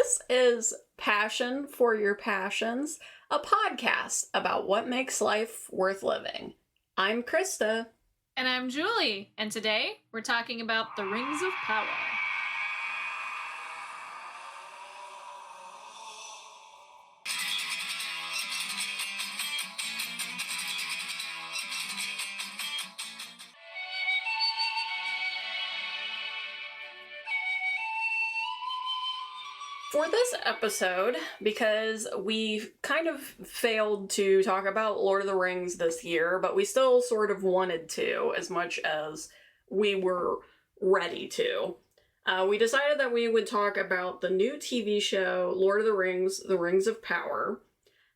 This is Passion for Your Passions, a podcast about what makes life worth living. I'm Krista. And I'm Julie. And today we're talking about the Rings of Power. For this episode, because we kind of failed to talk about Lord of the Rings this year, but we still sort of wanted to as much as we were ready to, we decided that we would talk about the new TV show, Lord of the Rings of Power,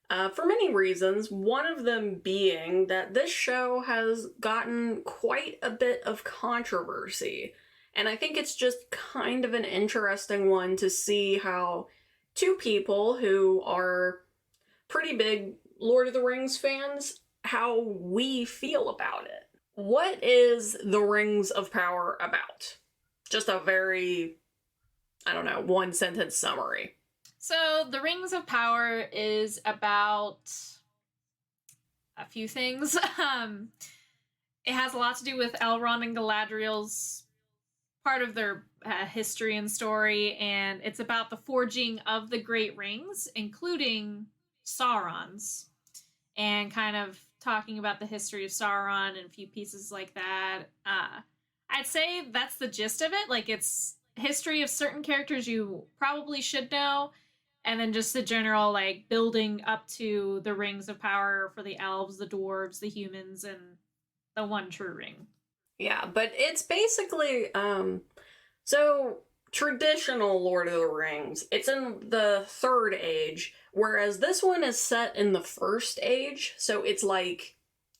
for many reasons, one of them being that this show has gotten quite a bit of controversy. And I think it's just kind of an interesting one to see how two people who are pretty big Lord of the Rings fans, how we feel about it. What is the Rings of Power about? Just a very, one sentence summary. So, the Rings of Power is about a few things. It has a lot to do with Elrond and Galadriel's part of their history and story, and it's about the forging of the Great Rings, including Sauron's, and kind of talking about the history of Sauron and a few pieces like that. I'd say that's the gist of it. Like, it's history of certain characters you probably should know, and then just the general, like, building up to the Rings of Power for the elves, the dwarves, the humans, and the one true ring. Yeah, but it's basically, so traditional Lord of the Rings, it's in the Third Age, whereas this one is set in the First Age, so it's like,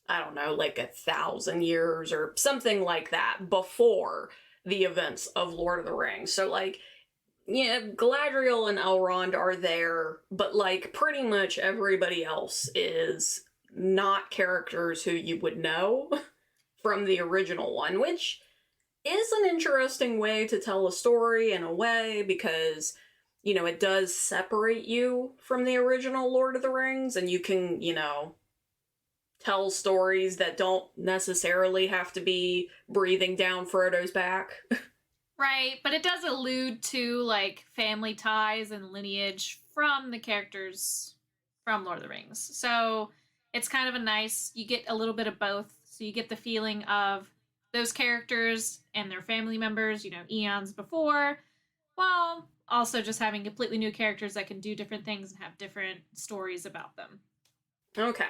like 1,000 years or something like that before the events of Lord of the Rings. So, like, yeah, Galadriel and Elrond are there, but, like, pretty much everybody else is not characters who you would know from the original one, which is an interesting way to tell a story in a way, because, it does separate you from the original Lord of the Rings, and you can, tell stories that don't necessarily have to be breathing down Frodo's back. Right, but it does allude to, like, family ties and lineage from the characters from Lord of the Rings. So it's kind of you get a little bit of both. So you get the feeling of those characters and their family members, eons before, while also just having completely new characters that can do different things and have different stories about them. Okay,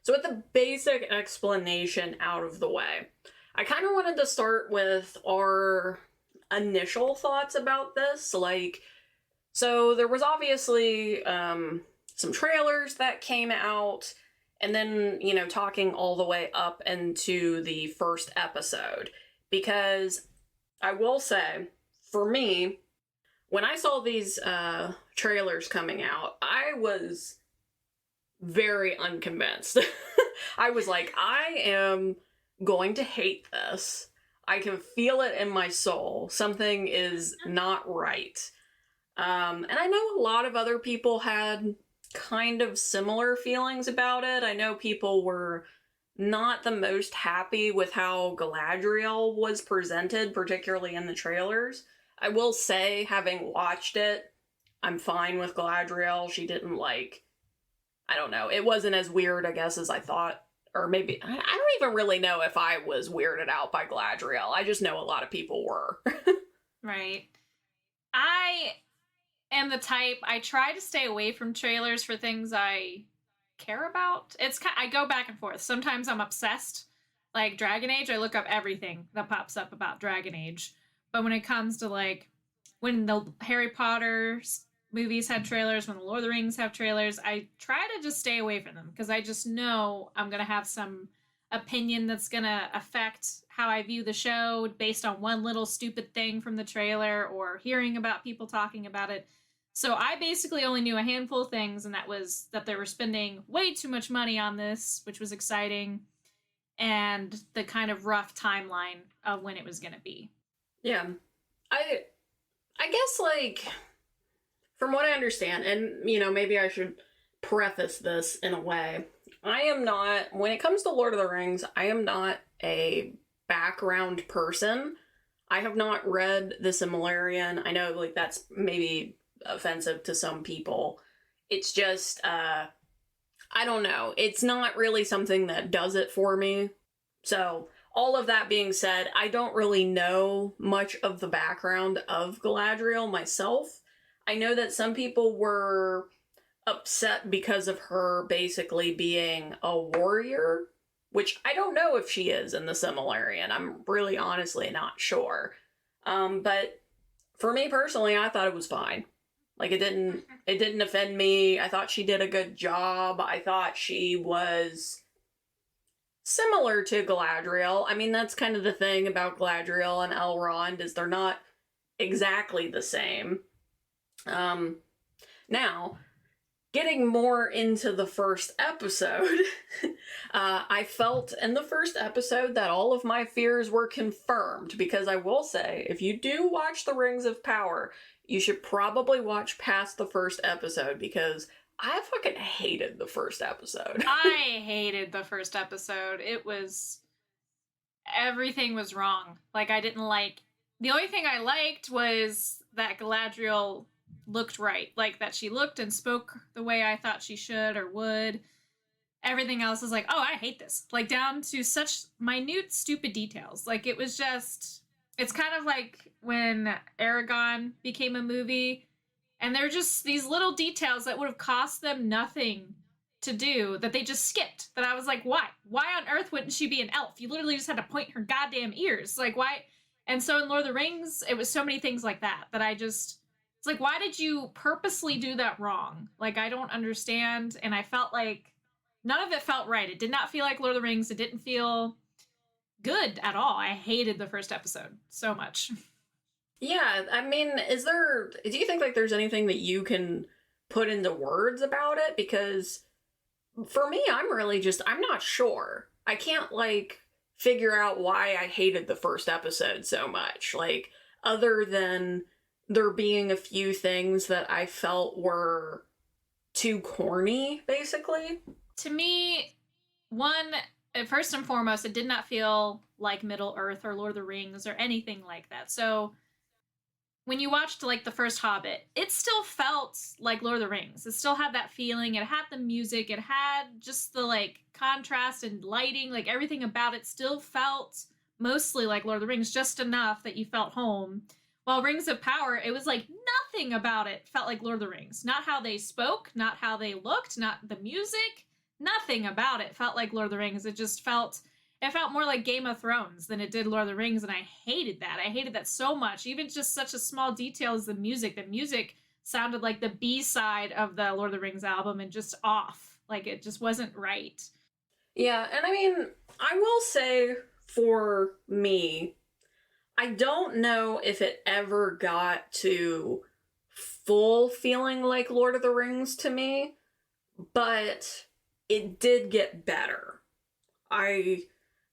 so with the basic explanation out of the way, I kind of wanted to start with our initial thoughts about this. Like, so there was obviously some trailers that came out, and then, talking all the way up into the first episode. Because I will say, for me, when I saw these trailers coming out, I was very unconvinced. I was like, I am going to hate this. I can feel it in my soul. Something is not right. And I know a lot of other people had kind of similar feelings about it. I know people were not the most happy with how Galadriel was presented, particularly in the trailers. I will say, having watched it, I'm fine with Galadriel. She didn't, it wasn't as weird, I guess, as I thought. Or maybe, I don't even really know if I was weirded out by Galadriel. I just know a lot of people were. Right. I am the type, I try to stay away from trailers for things I care about. I go back and forth. Sometimes I'm obsessed. Like Dragon Age, I look up everything that pops up about Dragon Age. But when it comes to, like, when the Harry Potter movies had trailers, when the Lord of the Rings have trailers, I try to just stay away from them, because I just know I'm going to have some opinion that's going to affect how I view the show based on one little stupid thing from the trailer or hearing about people talking about it. So I basically only knew a handful of things, and that was that they were spending way too much money on this, which was exciting, and the kind of rough timeline of when it was going to be. Yeah. I guess, like, from what understand. And, you know, maybe I should preface this in a way. I am not, when it comes to Lord of the Rings, I am not a background person. I have not read The Silmarillion. I know, like, that's maybe offensive to some people. It's just, I don't know. It's not really something that does it for me. So, all of that being said, I don't really know much of the background of Galadriel myself. I know that some people were upset because of her basically being a warrior, which I don't know if she is in the Silmarillion. I'm really honestly not sure. But for me personally, I thought it was fine. Like, it didn't offend me. I thought she did a good job. I thought she was similar to Galadriel. I mean, that's kind of the thing about Galadriel and Elrond, is they're not exactly the same. Now, getting more into the first episode, I felt in the first episode that all of my fears were confirmed, because I will say, if you do watch The Rings of Power, you should probably watch past the first episode, because I fucking hated the first episode. I hated the first episode. It was... everything was wrong. Like, I didn't like... The only thing I liked was that Galadriel looked right. Like, that she looked and spoke the way I thought she should or would. Everything else is like, oh, I hate this. Like, down to such minute, stupid details. Like, it was just... It's kind of like when Aragon became a movie, and they're just these little details that would have cost them nothing to do that they just skipped. That I was like, why? Why on earth wouldn't she be an elf? You literally just had to point her goddamn ears. Like, why? And so in Lord of the Rings, it was so many things like that I just... It's like, why did you purposely do that wrong? Like, I don't understand, and I felt like none of it felt right. It did not feel like Lord of the Rings. It didn't feel good at all. I hated the first episode so much. Yeah, I mean, do you think, like, there's anything that you can put into words about it? Because for me, I'm not sure. I can't, like, figure out why I hated the first episode so much. Like, other than there being a few things that I felt were too corny, basically. To me, first and foremost, it did not feel like Middle-earth or Lord of the Rings or anything like that. So when you watched, like, the first Hobbit, it still felt like Lord of the Rings. It still had that feeling. It had the music. It had just the, like, contrast and lighting. Like, everything about it still felt mostly like Lord of the Rings, just enough that you felt home. While Rings of Power, it was like nothing about it felt like Lord of the Rings. Not how they spoke, not how they looked, not the music. Nothing about it felt like Lord of the Rings. It felt more like Game of Thrones than it did Lord of the Rings, and I hated that. I hated that so much. Even just such a small detail as the music. The music sounded like the B-side of the Lord of the Rings album and just off. Like, it just wasn't right. Yeah, and I mean, I will say, for me, I don't know if it ever got to full feeling like Lord of the Rings to me, but it did get better.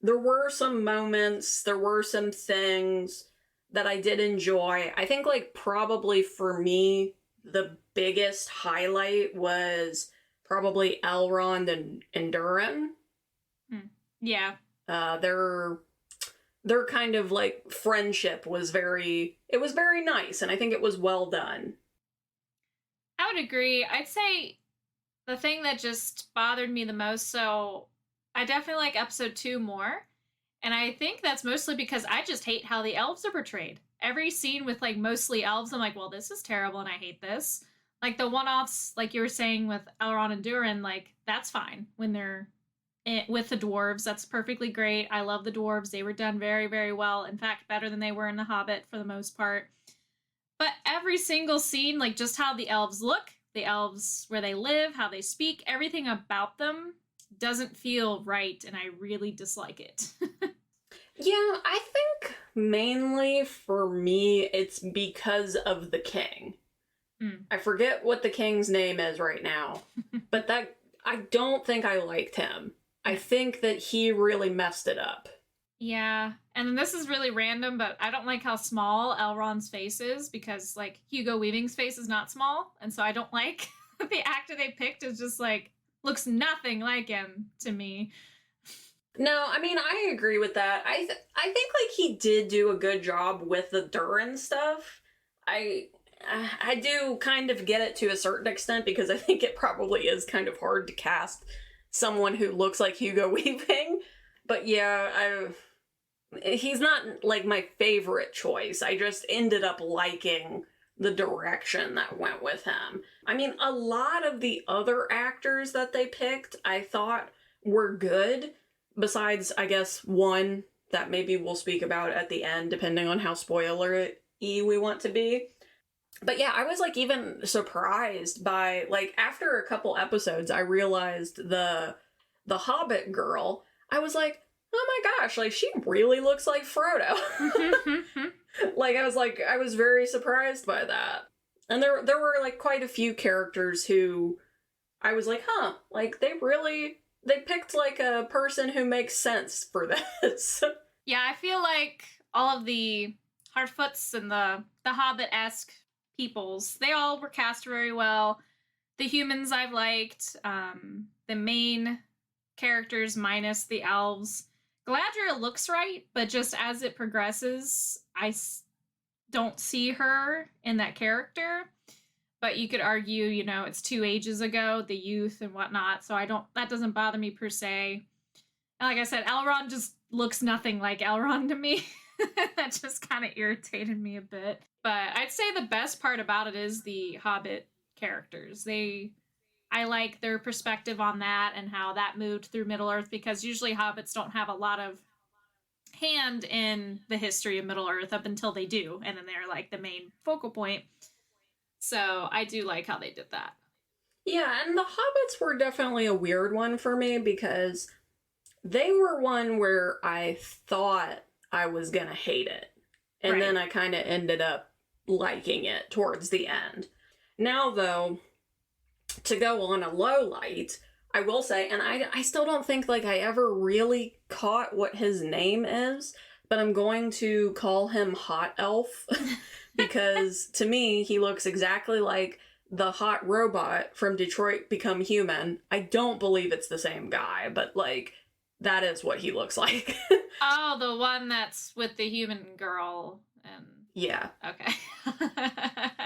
There were some moments, there were some things that I did enjoy. I think, like, probably for me, the biggest highlight was probably Elrond and Durin. Yeah. Their kind of, like, friendship was very nice, and I think it was well done. I would agree. I'd say the thing that just bothered me the most, so I definitely like episode 2 more, and I think that's mostly because I just hate how the elves are portrayed. Every scene with, like, mostly elves, I'm like, well, this is terrible and I hate this. Like, the one-offs, like you were saying with Elrond and Durin, like, that's fine when they're with the dwarves. That's perfectly great. I love the dwarves. They were done very, very well. In fact, better than they were in The Hobbit for the most part. But every single scene, like, just how the elves look, the elves where they live, how they speak, everything about them doesn't feel right, and I really dislike it. Yeah, I think mainly for me, it's because of the king. I forget what the king's name is right now, but I don't think I liked him. I think that he really messed it up. Yeah, and this is really random, but I don't like how small Elrond's face is because, like, Hugo Weaving's face is not small, and so I don't like the actor they picked is just, like, looks nothing like him to me. No, I mean, I agree with that. I think, like, he did do a good job with the Durin stuff. I do kind of get it to a certain extent because I think it probably is kind of hard to cast someone who looks like Hugo Weaving. But yeah, he's not like my favorite choice. I just ended up liking the direction that went with him. I mean, a lot of the other actors that they picked, I thought were good. Besides, I guess, one that maybe we'll speak about at the end, depending on how spoiler-y we want to be. But yeah, I was like even surprised by, like, after a couple episodes, I realized the Hobbit girl. I was like, oh my gosh, like, she really looks like Frodo. I was very surprised by that. And there were, like, quite a few characters who I was like, huh, like, they picked, like, a person who makes sense for this. Yeah, I feel like all of the Harfoots and the Hobbit-esque peoples, they all were cast very well. The humans I've liked, the main characters minus the elves. Galadriel looks right, but just as it progresses, don't see her in that character. But you could argue, you know, it's 2 ages ago, the youth and whatnot, so that doesn't bother me per se. And like I said, Elrond just looks nothing like Elrond to me. That just kind of irritated me a bit. But I'd say the best part about it is the Hobbit characters. I like their perspective on that and how that moved through Middle-earth, because usually hobbits don't have a lot of hand in the history of Middle-earth up until they do, and then they're like the main focal point. So I do like how they did that. Yeah, and the Hobbits were definitely a weird one for me because they were one where I thought I was gonna hate it. And then I kind of ended up liking it towards the end. Now, though, to go on a low light, I will say, and I still don't think, like, I ever really caught what his name is, but I'm going to call him Hot Elf, because to me, he looks exactly like the hot robot from Detroit Become Human. I don't believe it's the same guy, but, like, that is what he looks like. Oh, the one that's with the human girl. And yeah. Okay.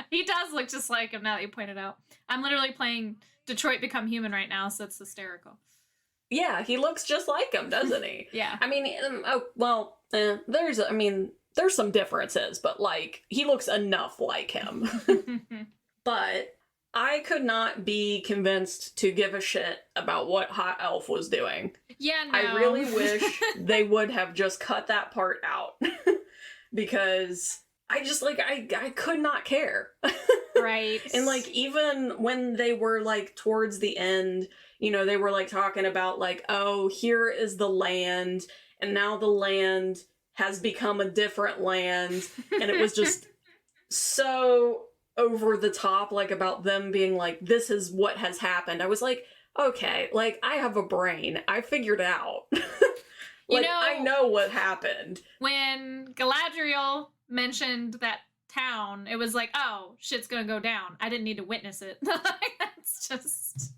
He does look just like him now that you pointed out. I'm literally playing Detroit Become Human right now, so it's hysterical. Yeah, he looks just like him, doesn't he? Yeah. I mean, there's some differences, but, like, he looks enough like him. But I could not be convinced to give a shit about what Hot Elf was doing. Yeah, no. I really wish they would have just cut that part out. Because I just, like, I could not care. Right. And, like, even when they were, like, towards the end, you know, they were, like, talking about, like, oh, here is the land, and now the land has become a different land, and it was just so over the top, like, about them being like, this is what has happened. I was like, okay, like, I have a brain. I figured it out. Like, you know, I know what happened. When Galadriel mentioned that town, it was like, oh, shit's gonna go down. I didn't need to witness it. That's just...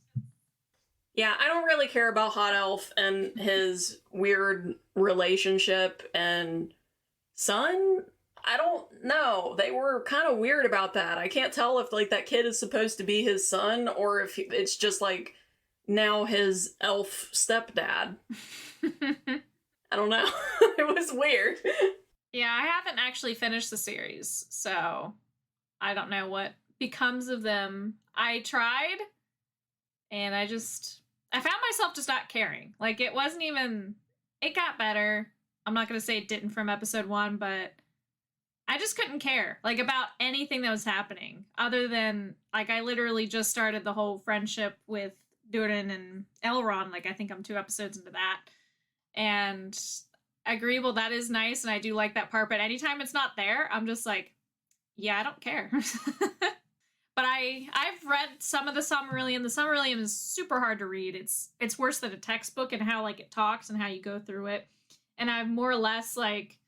Yeah, I don't really care about Hot Elf and his weird relationship and son. I don't know. They were kind of weird about that. I can't tell if, like, that kid is supposed to be his son or if it's just, like, now his elf stepdad. I don't know. It was weird. Yeah, I haven't actually finished the series, so I don't know what becomes of them. I tried, and I found myself just not caring. Like, it wasn't even... It got better. I'm not going to say it didn't from episode 1, but I just couldn't care, like, about anything that was happening, other than, like, I literally just started the whole friendship with Durin and Elrond. Like, I think I'm 2 episodes into that. And I agree, well, that is nice, and I do like that part, but anytime it's not there, I'm just like, yeah, I don't care. But I've read some of the Silmarillion. The Silmarillion is super hard to read. It's worse than a textbook in how, like, it talks and how you go through it. and I've more or less like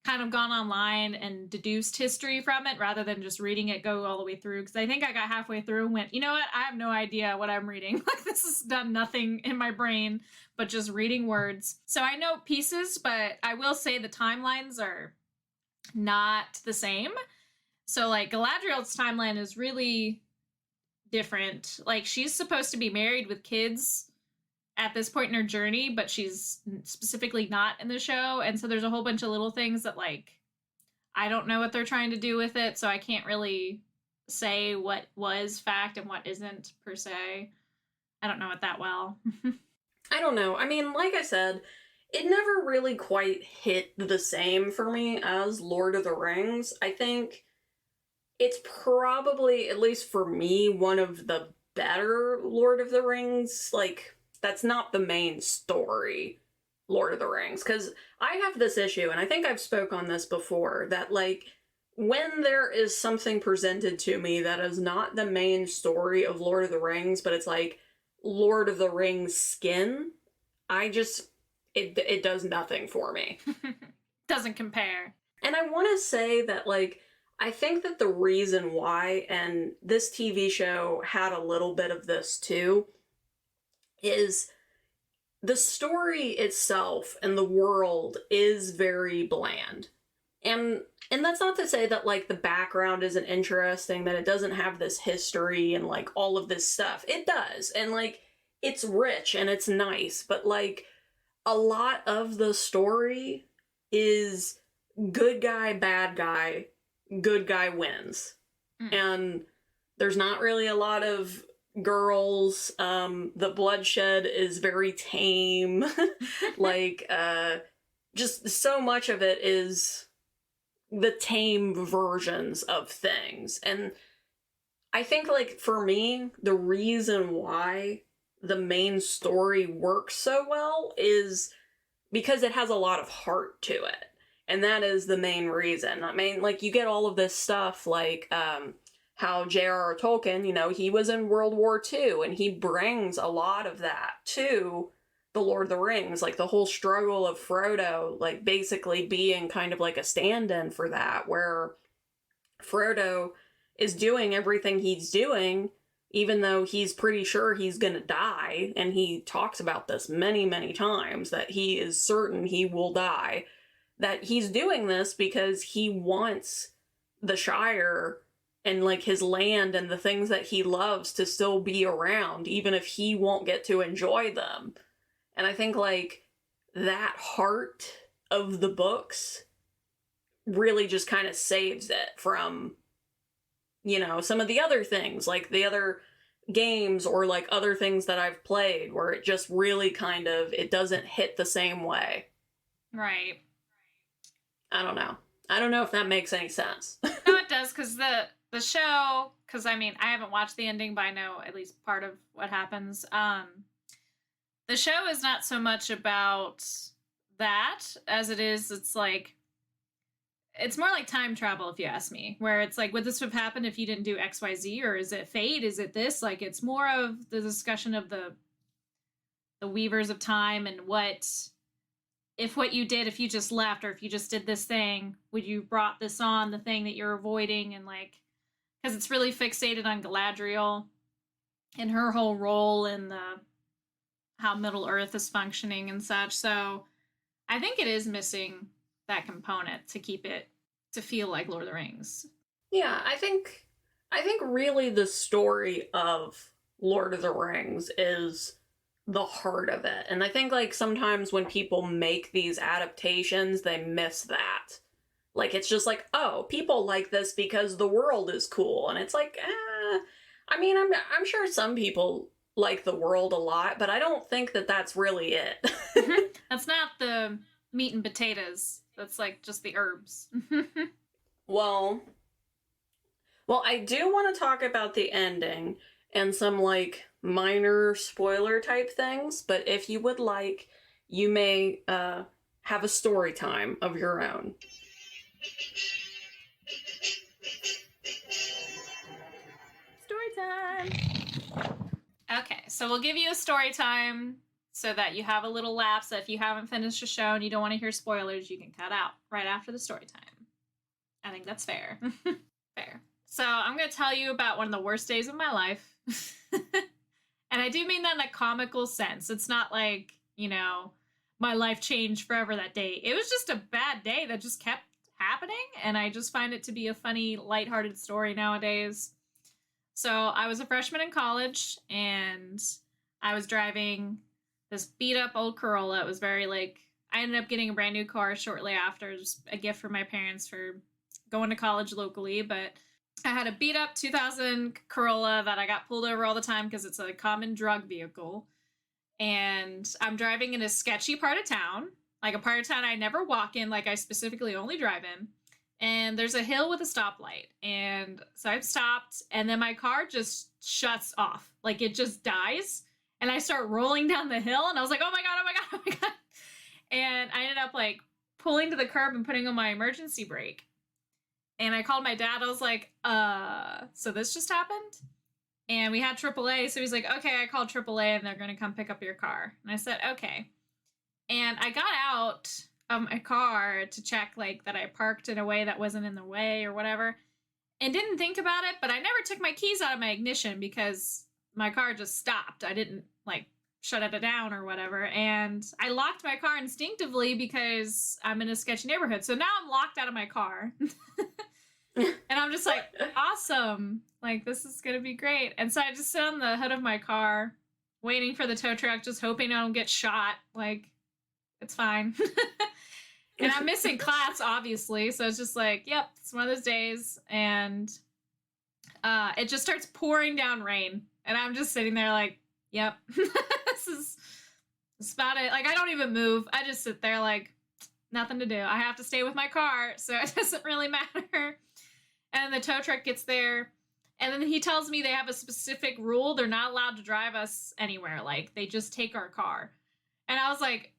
kind of gone online and deduced history from it rather than just reading it go all the way through, because I think I got halfway through and went, you know what, I have no idea what I'm reading. Like, this has done nothing in my brain but just reading words. So I know pieces, but I will say the timelines are not the same. So like Galadriel's timeline is really different. Like, she's supposed to be married with kids at this point in her journey, but she's specifically not in the show. And so there's a whole bunch of little things that, like, I don't know what they're trying to do with it. So I can't really say what was fact and what isn't, per se. I don't know it that well. I don't know. I mean, like I said, it never really quite hit the same for me as Lord of the Rings. I think it's probably, at least for me, one of the better Lord of the Rings, like, that's not the main story, Lord of the Rings. Because I have this issue, and I think I've spoke on this before, that, like, when there is something presented to me that is not the main story of Lord of the Rings, but it's, like, Lord of the Rings skin, it does nothing for me. Doesn't compare. And I want to say that, like, I think that the reason why, and this TV show had a little bit of this too, is the story itself and the world is very bland. And that's not to say that, like, the background isn't interesting, that it doesn't have this history and, like, all of this stuff. It does. And, like, it's rich and it's nice, but, like, a lot of the story is good guy, bad guy, good guy wins. And there's not really a lot of girls. The bloodshed is very tame. Like, just so much of it is the tame versions of things. And I think, like, for me, the reason why the main story works so well is because it has a lot of heart to it. And that is the main reason. I mean, like, you get all of this stuff, like, how J.R.R. Tolkien, you know, he was in World War II, and he brings a lot of that to The Lord of the Rings. Like, the whole struggle of Frodo, like, basically being kind of like a stand-in for that, where Frodo is doing everything he's doing, even though he's pretty sure he's gonna die, and he talks about this many, many times, that he is certain he will die, that he's doing this because he wants the Shire and, like, his land and the things that he loves to still be around, even if he won't get to enjoy them. And I think, like, that heart of the books really just kind of saves it from, you know, some of the other things, like the other games or, like, other things that I've played, where it just really kind of, it doesn't hit the same way. Right. I don't know. I don't know if that makes any sense. No, it does, because the show, because, I mean, I haven't watched the ending, but I know at least part of what happens. The show is not so much about that as it is, it's like, it's more like time travel, if you ask me, where it's like, would this have happened if you didn't do XYZ, or is it fate? Is it this? Like, it's more of the discussion of the weavers of time, and what you did, if you just left, or if you just did this thing, would you brought this on, the thing that you're avoiding, and, like, because it's really fixated on Galadriel and her whole role in how Middle Earth is functioning and such. So I think it is missing that component to keep it to feel like Lord of the Rings. Yeah, I think really the story of Lord of the Rings is the heart of it. And I think, like, sometimes when people make these adaptations, they miss that. Like, it's just like, oh, people like this because the world is cool. And it's like, I mean, I'm sure some people like the world a lot, but I don't think that that's really it. That's not the meat and potatoes. That's, like, just the herbs. Well, I do want to talk about the ending and some, like, minor spoiler type things, but if you would like, you may have a story time of your own. Story time! Okay, so we'll give you a story time so that you have a little lapse that if you haven't finished a show and you don't want to hear spoilers, you can cut out right after the story time. I think that's fair. Fair. So I'm going to tell you about one of the worst days of my life. And I do mean that in a comical sense. It's not like, you know, my life changed forever that day. It was just a bad day that just kept happening, and I just find it to be a funny, lighthearted story nowadays. So I was a freshman in college, and I was driving this beat-up old Corolla. It was very, like, I ended up getting a brand new car shortly after, just a gift from my parents for going to college locally, but I had a beat-up 2000 Corolla that I got pulled over all the time because it's a common drug vehicle. And I'm driving in a sketchy part of town, like a part of town I never walk in, like I specifically only drive in. And there's a hill with a stoplight. And so I've stopped, and then my car just shuts off. Like, it just dies. And I start rolling down the hill, and I was like, oh my God, oh my God, oh my God. And I ended up, like, pulling to the curb and putting on my emergency brake. And I called my dad. I was like, so this just happened? And we had AAA. So he's like, okay, I called AAA and they're going to come pick up your car. And I said, okay. And I got out of my car to check, like, that I parked in a way that wasn't in the way or whatever. And didn't think about it, but I never took my keys out of my ignition because my car just stopped. I didn't, like, shut it down or whatever. And I locked my car instinctively because I'm in a sketchy neighborhood. So now I'm locked out of my car. And I'm just like, awesome. Like, this is going to be great. And so I just sit on the hood of my car, waiting for the tow truck, just hoping I don't get shot. Like, it's fine. And I'm missing class, obviously. So it's just like, yep, it's one of those days. And it just starts pouring down rain. And I'm just sitting there like, yep, this is about it. Like, I don't even move. I just sit there like, nothing to do. I have to stay with my car, so it doesn't really matter. And the tow truck gets there, and then he tells me they have a specific rule. They're not allowed to drive us anywhere. Like, they just take our car. And I was like,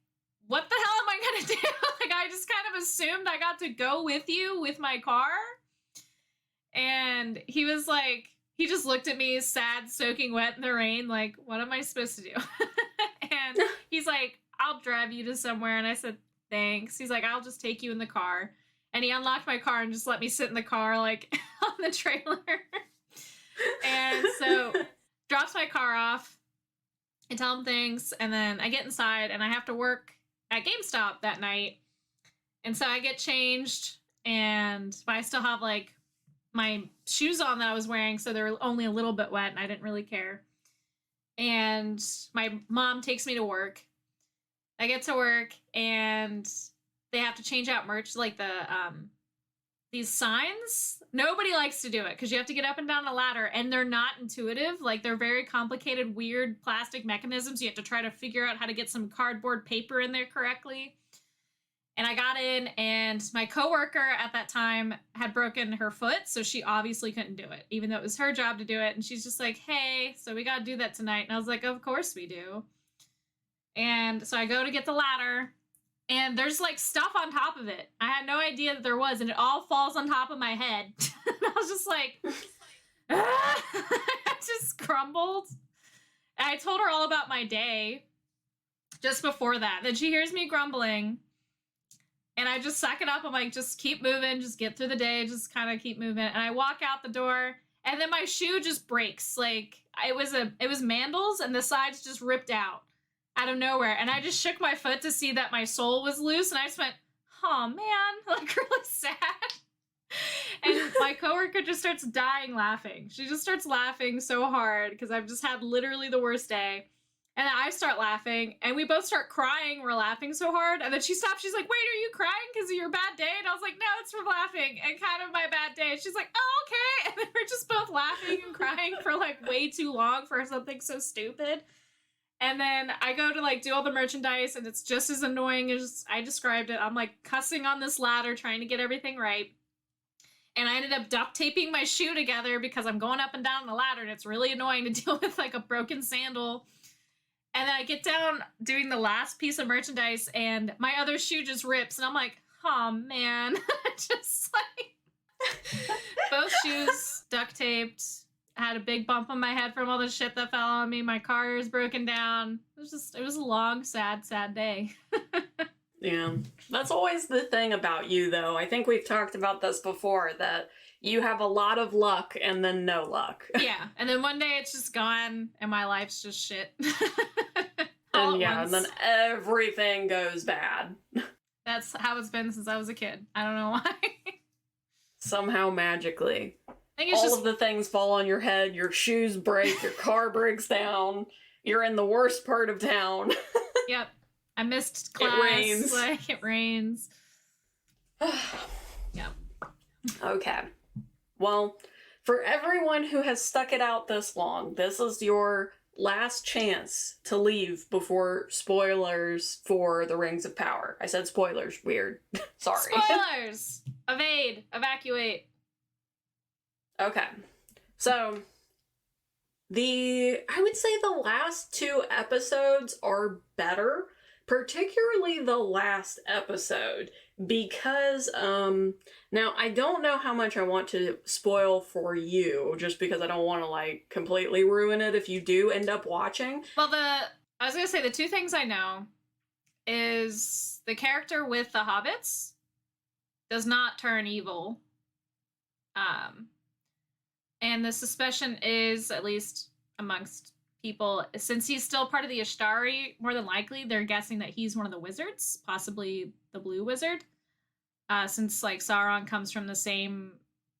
what the hell am I going to do? Like, I just kind of assumed I got to go with you with my car. And he was like, he just looked at me, sad, soaking wet in the rain, like, what am I supposed to do? And he's like, I'll drive you to somewhere. And I said, thanks. He's like, I'll just take you in the car. And he unlocked my car and just let me sit in the car, like, on the trailer. And so drops my car off. I tell him thanks. And then I get inside and I have to work at GameStop that night. And so I get changed, but I still have, like, my shoes on that I was wearing, so they were only a little bit wet and I didn't really care. And my mom takes me to work. I get to work and they have to change out merch, like these signs. Nobody likes to do it because you have to get up and down a ladder, and they're not intuitive. Like, they're very complicated, weird plastic mechanisms. You have to try to figure out how to get some cardboard paper in there correctly. And I got in, and my coworker at that time had broken her foot, so she obviously couldn't do it, even though it was her job to do it. And she's just like, hey, so we got to do that tonight. And I was like, of course we do. And so I go to get the ladder, and there's, like, stuff on top of it. I had no idea that there was, and it all falls on top of my head. And I was just like, ah! I just crumbled. And I told her all about my day just before that. Then she hears me grumbling, and I just suck it up. I'm like, just keep moving, just get through the day, just kind of keep moving. And I walk out the door, and then my shoe just breaks. Like, it was Mandels, and the sides just ripped out of nowhere. And I just shook my foot to see that my sole was loose, and I just went, oh man, like, really sad. And my coworker just starts dying laughing. She just starts laughing so hard because I've just had literally the worst day. And then I start laughing, and we both start crying. We're laughing so hard. And then she stops. She's like, wait, are you crying because of your bad day? And I was like, no, it's from laughing and kind of my bad day. And she's like, oh, okay. And then we're just both laughing and crying for, like, way too long for something so stupid. And then I go to, like, do all the merchandise, and it's just as annoying as I described it. I'm, like, cussing on this ladder, trying to get everything right. And I ended up duct taping my shoe together because I'm going up and down the ladder, and it's really annoying to deal with, like, a broken sandal. And then I get down doing the last piece of merchandise, and my other shoe just rips. And I'm like, oh, man. Just, like, both shoes duct taped. I had a big bump on my head from all the shit that fell on me. My car is broken down. It was a long, sad, sad day. Yeah. That's always the thing about you, though. I think we've talked about this before, that you have a lot of luck and then no luck. Yeah. And then one day it's just gone and my life's just shit. And yeah, and then everything goes bad. That's how it's been since I was a kid. I don't know why. Somehow magically. I think it's all just of the things fall on your head, your shoes break, your car breaks down, you're in the worst part of town. Yep. I missed class. It rains. Like, it rains. Yep. Okay. Well, for everyone who has stuck it out this long, this is your last chance to leave before spoilers for the Rings of Power. I said spoilers. Weird. Sorry. Spoilers! Evade. Evacuate. Okay. So, I would say the last 2 episodes are better, particularly the last episode, because, now I don't know how much I want to spoil for you, just because I don't want to, like, completely ruin it if you do end up watching. Well, I was gonna say the 2 things I know is the character with the hobbits does not turn evil. And the suspicion is, at least amongst people, since he's still part of the Ishtari, more than likely they're guessing that he's one of the wizards, possibly the Blue Wizard, since like Sauron comes from the same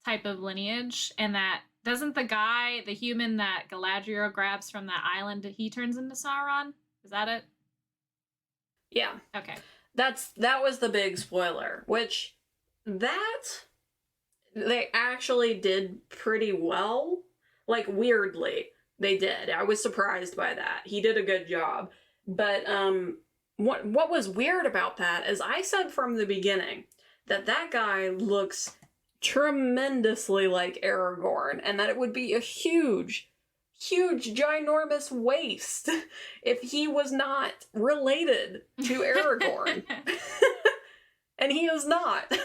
type of lineage, and that doesn't the human that Galadriel grabs from that island, he turns into Sauron? Is that it? Yeah. Okay. That was the big spoiler, which they actually did pretty well. Like, weirdly, they did. I was surprised by that. He did a good job. But what was weird about that is I said from the beginning that guy looks tremendously like Aragorn, and that it would be a huge, ginormous waste if he was not related to Aragorn. And he is not.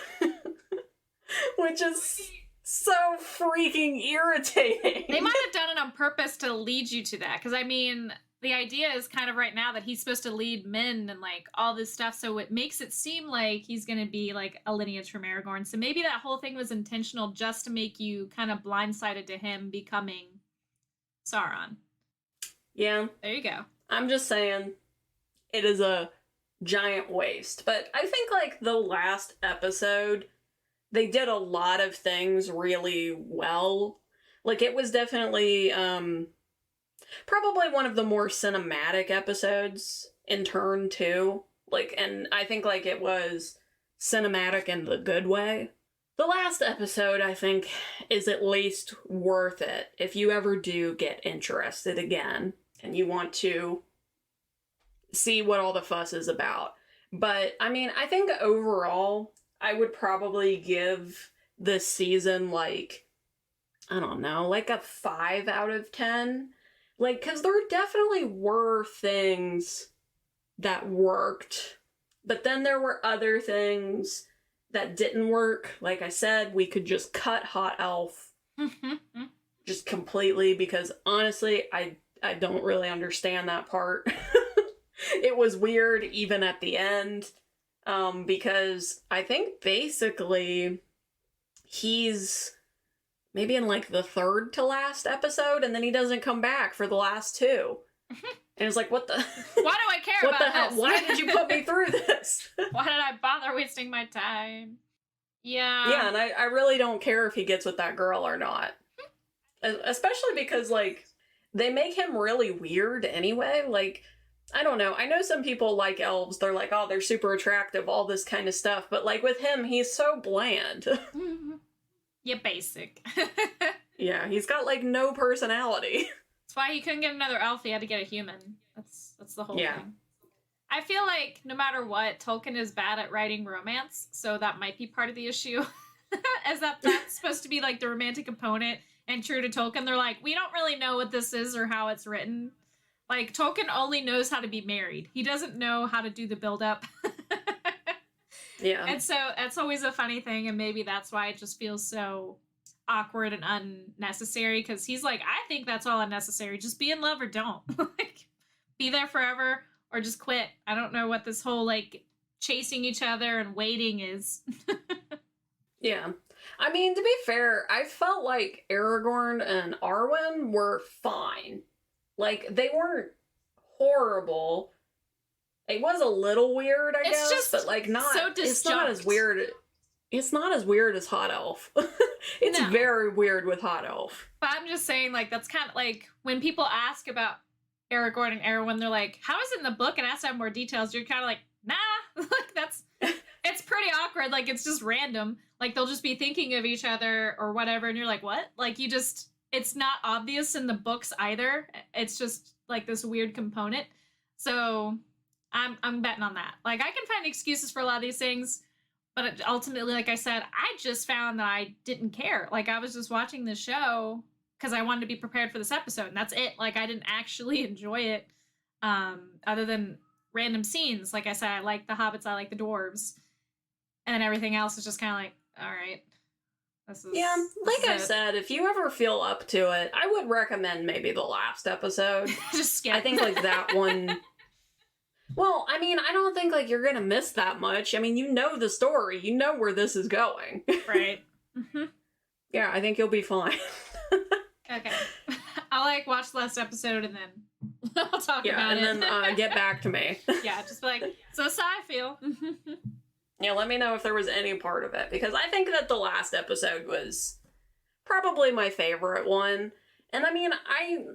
Which is so freaking irritating. They might have done it on purpose to lead you to that, because I mean, the idea is kind of right now that he's supposed to lead men and like all this stuff, so it makes it seem like he's going to be like a lineage from Aragorn. So maybe that whole thing was intentional just to make you kind of blindsided to him becoming Sauron. Yeah. There you go. I'm just saying, it is a giant waste. But I think like the last episode, they did a lot of things really well. Like, it was definitely, probably one of the more cinematic episodes in turn, too. Like, and I think, like, it was cinematic in the good way. The last episode, I think, is at least worth it if you ever do get interested again and you want to see what all the fuss is about. But, I mean, I think overall, I would probably give this season, like, I don't know, like a 5 out of 10. Like, because there definitely were things that worked, but then there were other things that didn't work. Like I said, we could just cut Hot Elf just completely, because honestly, I don't really understand that part. It was weird even at the end. Because I think basically he's maybe in like the 3rd to last episode, and then he doesn't come back for the last 2. And it's like, what the? Why do I care what about the hell? this? Why did you put me through this? Why did I bother wasting my time? Yeah. Yeah, and I really don't care if he gets with that girl or not. Especially because, like, they make him really weird anyway. Like, I don't know. I know some people like elves. They're like, oh, they're super attractive, all this kind of stuff. But, like, with him, he's so bland. You're basic. Yeah, he's got, like, no personality. That's why he couldn't get another elf. He had to get a human. That's the whole thing. I feel like no matter what, Tolkien is bad at writing romance, so that might be part of the issue. As that's supposed to be, like, the romantic component. And true to Tolkien, they're like, we don't really know what this is or how it's written. Like, Tolkien only knows how to be married. He doesn't know how to do the build-up. Yeah. And so that's always a funny thing, and maybe that's why it just feels so awkward and unnecessary, because he's like, I think that's all unnecessary. Just be in love or don't. Like, be there forever or just quit. I don't know what this whole, like, chasing each other and waiting is. Yeah. I mean, to be fair, I felt like Aragorn and Arwen were fine. Like, they weren't horrible. It was a little weird, I guess, just but like not. so it's not as weird. It's not as weird as Hot Elf. It's No. very weird with Hot Elf. But I'm just saying, like, that's kind of like when people ask about Aragorn and Arwen, they're like, how is it in the book? And ask to have more details. You're kind of like, nah. Like, it's pretty awkward. Like, it's just random. Like, they'll just be thinking of each other or whatever. And you're like, what? Like, it's not obvious in the books either. It's just like this weird component. So I'm betting on that. Like, I can find excuses for a lot of these things, but ultimately, like I said, I just found that I didn't care. Like, I was just watching this show because I wanted to be prepared for this episode, and that's it. Like, I didn't actually enjoy it, other than random scenes. Like I said, I like the hobbits, I like the dwarves, and then everything else is just kind of like, all right. Like I said, if you ever feel up to it, I would recommend maybe the last episode. Just skip. I think like that one. Well, I mean, I don't think like you're gonna miss that much. I mean, you know the story, you know where this is going. Right. Mm-hmm. Yeah, I think you'll be fine. Okay. I'll like watch the last episode and then I'll talk about it. Yeah, and then get back to me. Yeah, just be like, so that's how I feel. Yeah, let me know if there was any part of it, because I think that the last episode was probably my favorite one. And I mean,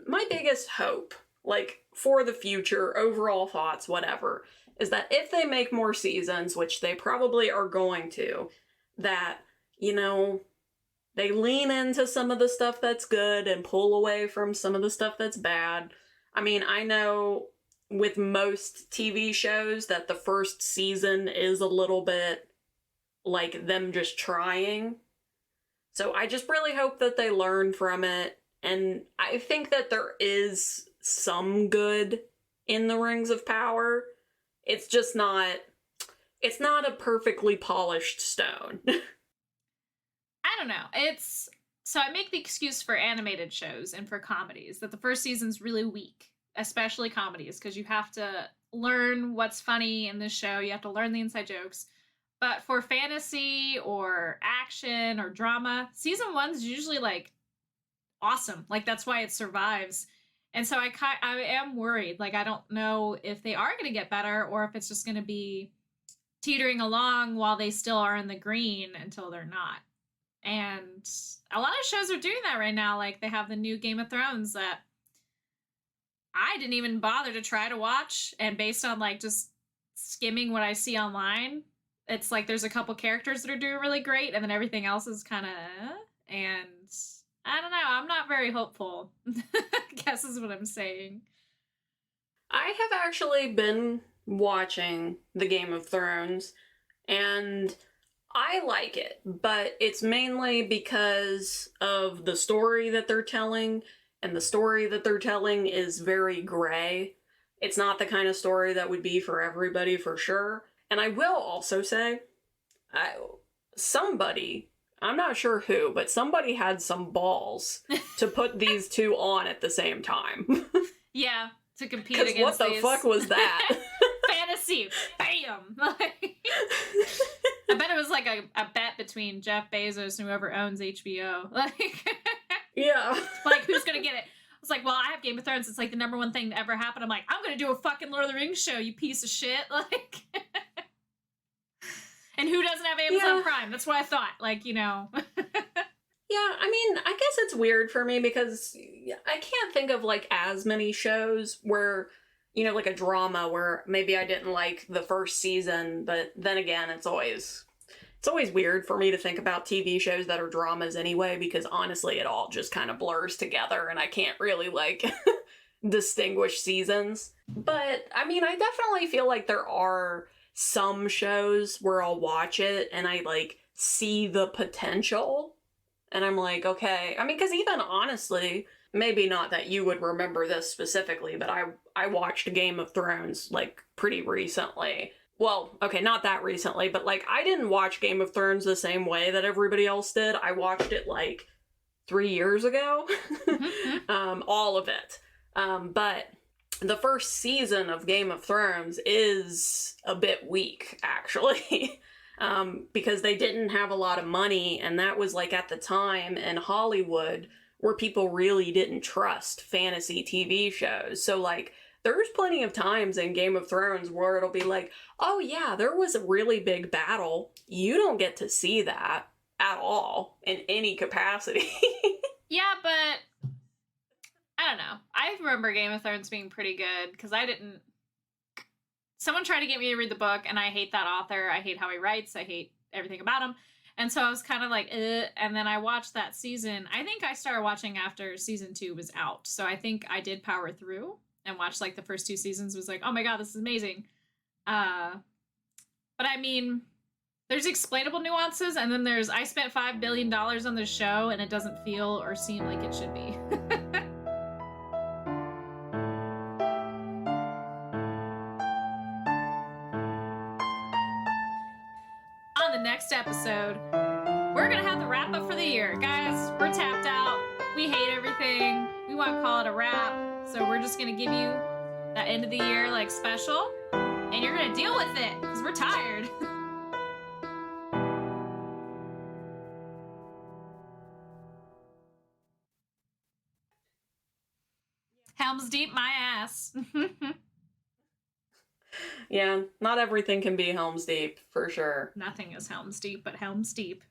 my biggest hope, like, for the future, overall thoughts, whatever, is that if they make more seasons, which they probably are going to, that, you know, they lean into some of the stuff that's good and pull away from some of the stuff that's bad. I mean, I know with most TV shows that the first season is a little bit like them just trying. So I just really hope that they learn from it. And I think that there is some good in the Rings of Power. It's just not, it's not a perfectly polished stone. I don't know. So I make the excuse for animated shows and for comedies that the first season's really weak. Especially comedies, because you have to learn what's funny in this show. You have to learn the inside jokes. But for fantasy or action or drama, season one's usually like awesome. Like, that's why it survives. And so I am worried. Like, I don't know if they are going to get better or if it's just going to be teetering along while they still are in the green until they're not. And a lot of shows are doing that right now. Like, they have the new Game of Thrones that I didn't even bother to try to watch, and based on like just skimming what I see online, it's like there's a couple characters that are doing really great, and then everything else is kind of, and I don't know, I'm not very hopeful. I guess is what I'm saying. I have actually been watching the Game of Thrones, and I like it, but it's mainly because of the story that they're telling. And the story that they're telling is very gray. It's not the kind of story that would be for everybody, for sure. And I will also say, somebody, I'm not sure who, but somebody had some balls to put these two on at the same time. Yeah, to compete against what the fuck was that? Fantasy, bam! I bet it was like a bet between Jeff Bezos and whoever owns HBO. Like, yeah. Like, who's gonna get it? I was like, well, I have Game of Thrones. It's like the number one thing that ever happened. I'm like, I'm gonna do a fucking Lord of the Rings show, you piece of shit. Like, and who doesn't have Amazon Prime? That's what I thought. Like, you know. Yeah, I mean, I guess it's weird for me because I can't think of, like, as many shows where, you know, like a drama where maybe I didn't like the first season, but then again, it's always weird for me to think about TV shows that are dramas anyway, because honestly, it all just kind of blurs together and I can't really, like, distinguish seasons. But, I mean, I definitely feel like there are some shows where I'll watch it and I, like, see the potential. And I'm like, okay. I mean, because even honestly, maybe not that you would remember this specifically, but I watched Game of Thrones, like, pretty recently. Well, okay, not that recently, but, like, I didn't watch Game of Thrones the same way that everybody else did. I watched it, like, 3 years ago. Mm-hmm. All of it. But the first season of Game of Thrones is a bit weak, actually. Because they didn't have a lot of money, and that was like at the time in Hollywood where people really didn't trust fantasy TV shows. So like, there's plenty of times in Game of Thrones where it'll be like, oh yeah, there was a really big battle. You don't get to see that at all in any capacity. Yeah, but I don't know. I remember Game of Thrones being pretty good because I didn't. Someone tried to get me to read the book, and I hate that author. I hate how he writes. I hate everything about him. And so I was kind of like, and then I watched that season. I think I started watching after season 2 was out. So I think I did power through and watched like the first 2 seasons. Was like, oh my god, this is amazing. But I mean, there's explainable nuances, and then there's I spent $5 billion on this show, and it doesn't feel or seem like it should be. On the next episode, we're gonna have the wrap up for the year. Guys, we're tapped out. We hate everything. We want to call it a wrap. So we're just gonna give you that end of the year like special, and you're gonna deal with it because we're tired. Helm's Deep my ass. Yeah, not everything can be Helm's Deep, for sure. Nothing is Helm's Deep but Helm's Deep.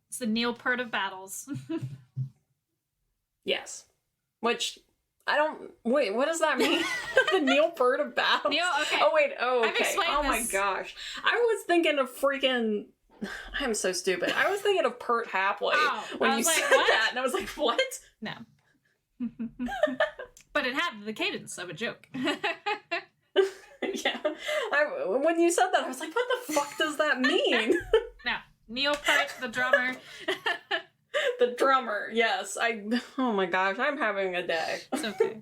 It's the Neil Peart of battles. Yes. Which, I don't... Wait, what does that mean? The Neil Peart of battles? Neil, okay. Oh, wait, I've okay. explained Oh my this. gosh. I was thinking of freaking... I'm so stupid. I was thinking of Pert Hapley when you said what? that, and I was like, what? No. But it had the cadence of a joke. Yeah. When you said that, I was like, what the fuck does that mean? No. Neil Peart, the drummer. The drummer, yes. Oh my gosh, I'm having a day. It's okay.